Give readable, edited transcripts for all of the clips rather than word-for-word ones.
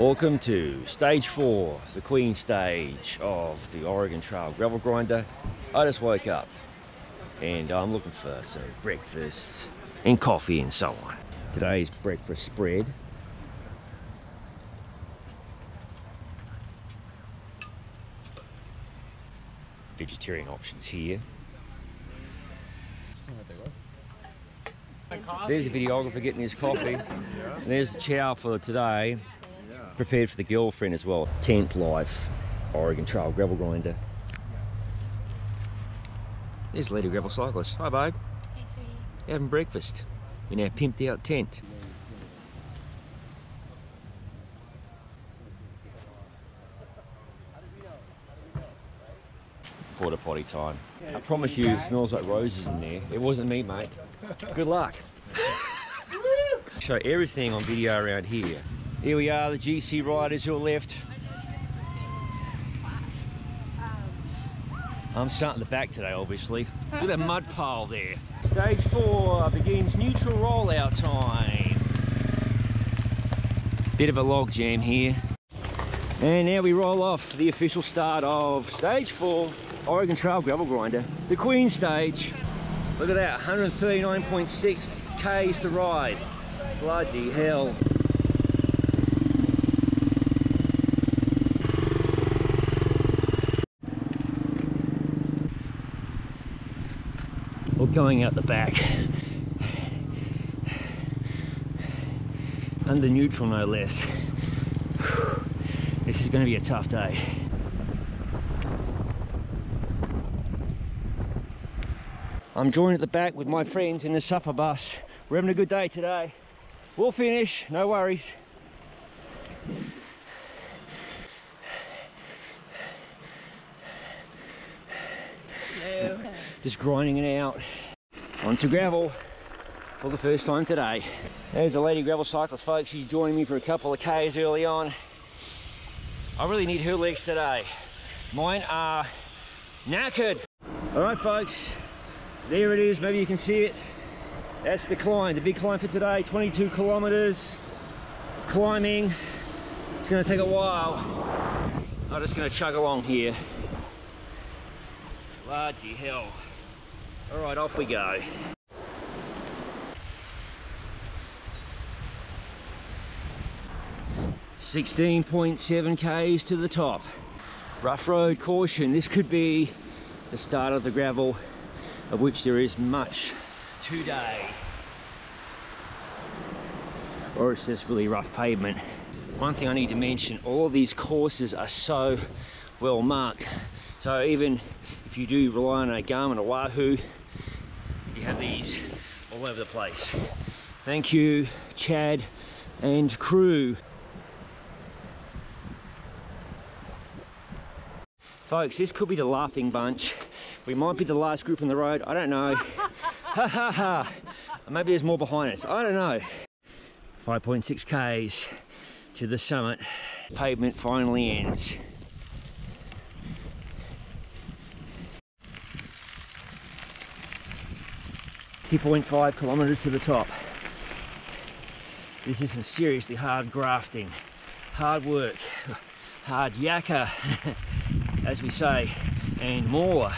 Welcome to stage 4, the Queen stage of the Oregon Trail gravel grinder. I just woke up and I'm looking for some breakfast and coffee and so on. Today's breakfast spread. Vegetarian options here. There's a videographer getting his coffee. And there's the chow for today. Prepared for the girlfriend as well. Tent Life Oregon Trail gravel grinder. There's Lady Gravel Cyclist. Hi babe. Hey sweetie. Having breakfast in our pimped out tent. Porta potty time. I promise you it smells like roses in there. It wasn't me, mate. Good luck. Show everything on video around here. Here we are, the GC riders who are left. I'm starting the back today, obviously. Look at that mud pile there. Stage 4 begins neutral rollout time. Bit of a log jam here. And now we roll off the official start of stage 4 Oregon Trail gravel grinder, the Queen stage. Look at that, 139.6 Ks to ride. Bloody hell. We're going out the back. Under neutral, no less. This is going to be a tough day. I'm joined at the back with my friends in the supper bus. We're having a good day today. We'll finish, no worries. Hello. Just grinding it out. Onto gravel for the first time today. There's the Lady Gravel Cyclist, folks. She's joining me for a couple of Ks early on. I really need her legs today. Mine are knackered. All right, folks. There it is, maybe you can see it. That's the climb, the big climb for today, 22 kilometers of climbing. It's gonna take a while. I'm just gonna chug along here. Bloody hell. All right, off we go. .7 Ks to the top. Rough road, caution. This could be the start of the gravel, of which there is much today. Or it's just really rough pavement. One thing I need to mention, all of these courses are so well marked. So even if you do rely on a Garmin or Wahoo, you have these all over the place. Thank you, Chad and crew. Folks, this could be the laughing bunch. We might be the last group on the road, I don't know. Ha ha ha. Maybe there's more behind us, I don't know. 5.6 Ks to the summit. Pavement finally ends. .5 kilometers to the top. This is some seriously hard grafting, hard work, hard yakka, as we say, and more.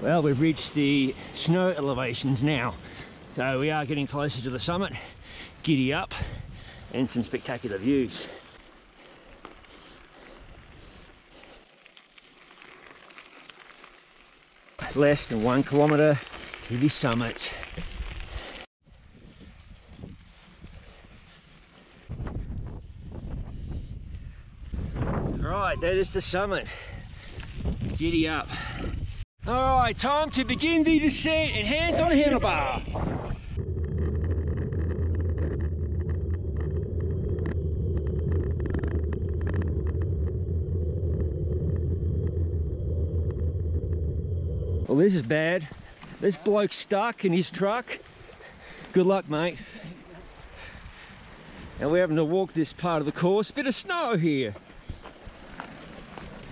Well, we've reached the snow elevations now, so we are getting closer to the summit. Giddy up, and some spectacular views. Less than 1 kilometer to the summit. Right, that is the summit. Giddy up. All right, time to begin the descent, and hands on the handlebar. Well, this is bad. This bloke's stuck in his truck. Good luck, mate. And we're having to walk this part of the course. Bit of snow here.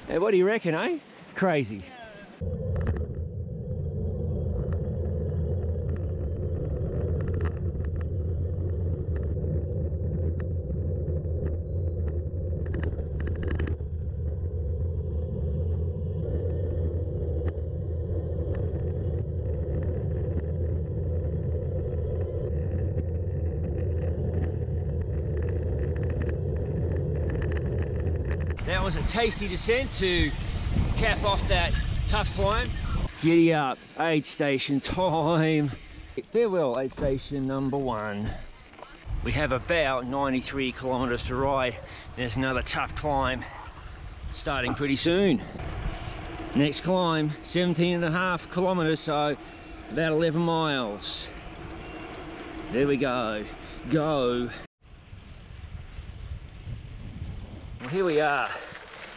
Hey, what do you reckon, eh? Crazy. That was a tasty descent to cap off that tough climb. Giddy up, aid station time. Farewell, aid station number 1. We have about 93 kilometers to ride. There's another tough climb starting pretty soon. Next climb, 17.5 kilometers, so about 11 miles. There we go. Go. Well, here we are,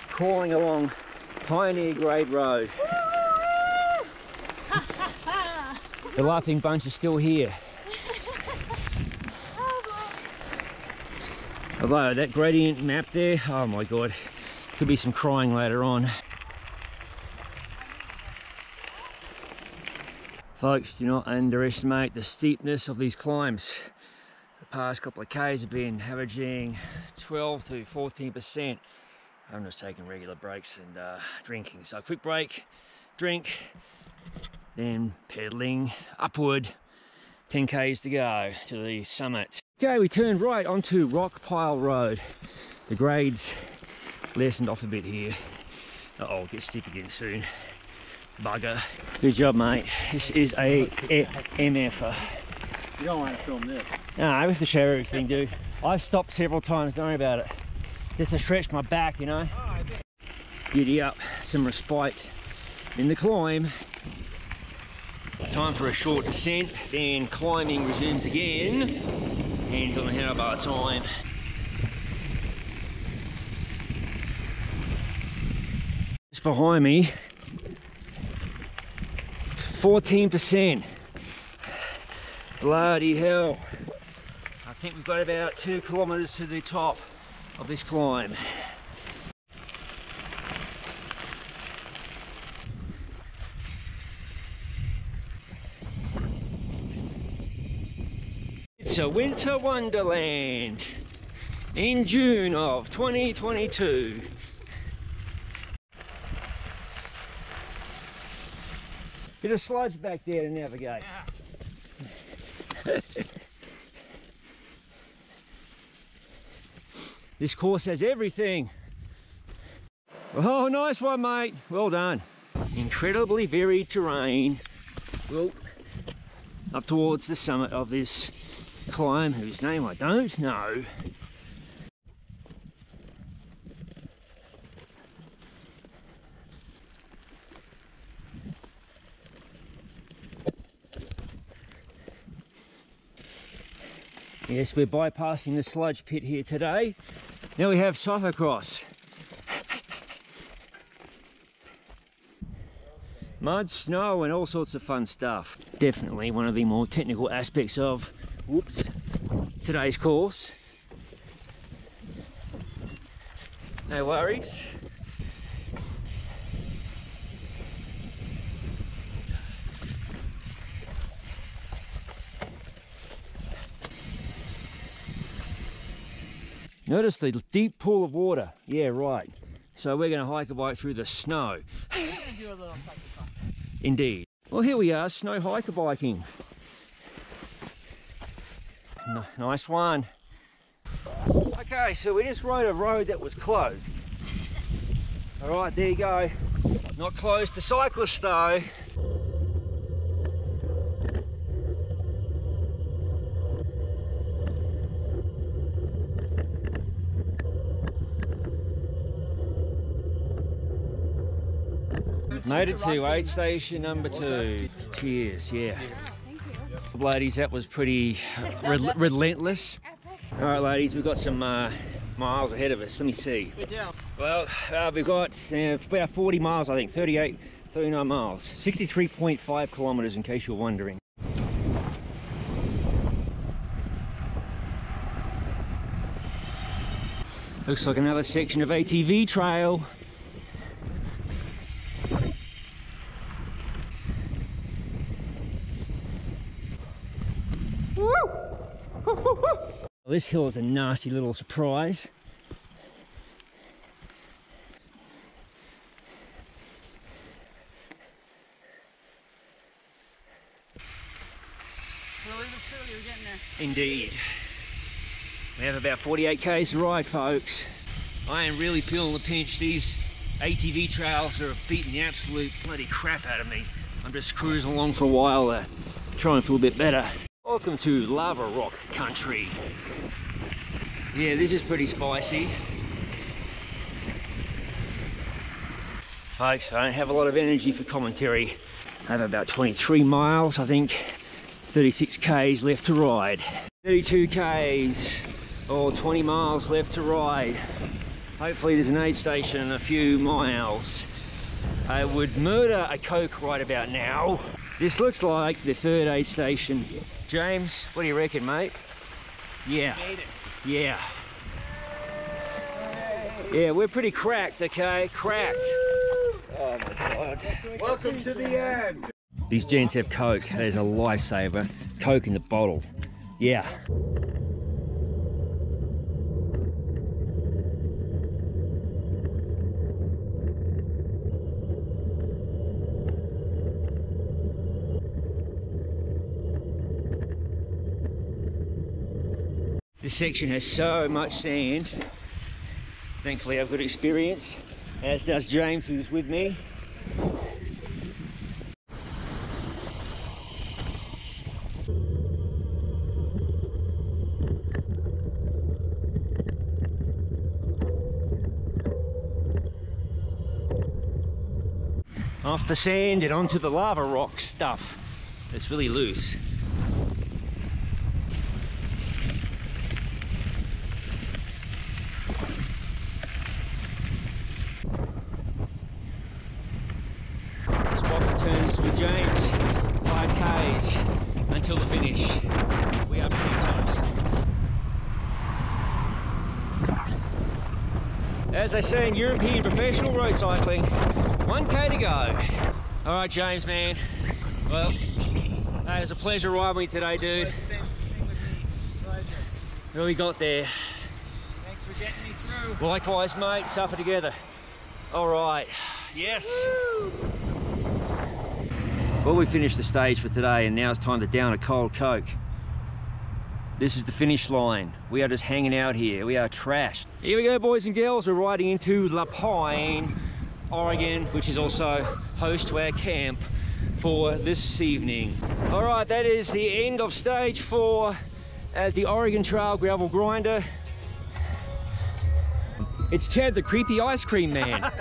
crawling along Pioneer Grade Road. The laughing bunch is still here. Although that gradient map there, oh my god, could be some crying later on. Folks, do not underestimate the steepness of these climbs. The past couple of Ks have been averaging 12 to 14%. I'm just taking regular breaks and drinking. So quick break, drink, then pedaling upward. 10 Ks to go to the summit. Okay, we turned right onto Rock Pile Road. The grades lessened off a bit here. Uh oh, get steep again soon. Bugger. Good job, mate. This is a MFer. You don't want to film this. No, I have to show everything, dude. I've stopped several times, don't worry about it. Just to stretch my back, you know. Giddy up, some respite in the climb. Time for a short descent, then climbing resumes again. Hands on the handlebar time. Just behind me, 14%. Bloody hell. I think we've got about 2 kilometers to the top of this climb. It's a winter wonderland in June of 2022. Bit of sludge back there to navigate. This course has everything. Oh, nice one, mate. Well done. Incredibly varied terrain. Well, up towards the summit of this climb, whose name I don't know. Yes, we're bypassing the sludge pit here today. Now we have cyclocross. Mud, snow and all sorts of fun stuff. Definitely one of the more technical aspects of today's course. No worries. Notice the deep pool of water. Yeah, right. So we're going to hike a bike through the snow. We're going to do a little cyclist. Indeed. Well, here we are, snow hiker biking. Nice one. Okay, so we just rode a road that was closed. All right, there you go. Not closed to cyclists though. Made it to aid station number 2. Cheers, yeah. Ladies, that was pretty relentless. All right, ladies, we've got some miles ahead of us. Let me see. We do. Well, we've got about 40 miles, I think, 39 miles. 63.5 kilometers, in case you're wondering. Looks like another section of ATV trail. Well, this hill is a nasty little surprise. Slowly but surely, we're getting there. Indeed. We have about 48 k's to ride, folks. I am really feeling the pinch. These ATV trails are beating the absolute bloody crap out of me. I'm just cruising along for a while, trying to feel a bit better. Welcome to Lava Rock country. Yeah, this is pretty spicy. Folks, I don't have a lot of energy for commentary. I have about 23 miles, I think. 36 Ks left to ride. 32 Ks, or 20 miles left to ride. Hopefully there's an aid station in a few miles. I would murder a Coke right about now. This looks like the third aid station. James, what do you reckon, mate? Yeah. Yeah. Yeah, we're pretty cracked, okay? Cracked. Oh my God. Welcome to the end. These gents have Coke. There's a lifesaver. Coke in the bottle. Yeah. This section has so much sand. Thankfully I've got experience, as does James, who's with me. Off the sand and onto the lava rock stuff. It's really loose. Spot turns with James, 5 Ks until the finish. We are pretty toast. As they say in European professional road cycling, 1 K to go. All right, James, man. Well, it was a pleasure riding with you today, dude. Same with me. Pleasure. Really got there. Thanks for getting me through. Likewise, mate. Suffer together. All right. Yes. Woo! Well, we finished the stage for today, and now it's time to down a cold Coke. This is the finish line. We are just hanging out here. We are trashed. Here we go, boys and girls. We're riding into La Pine, Oregon, which is also host to our camp for this evening. All right, that is the end of stage 4 at the Oregon Trail Gravel Grinder. It's Chad, the creepy ice cream man.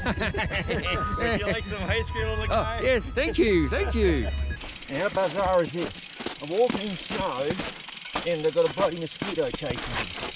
Would you like some ice cream on the guy? Oh, yeah, thank you, thank you. How bizarre is this? I'm walking in snow and I've got a bloody mosquito chasing me.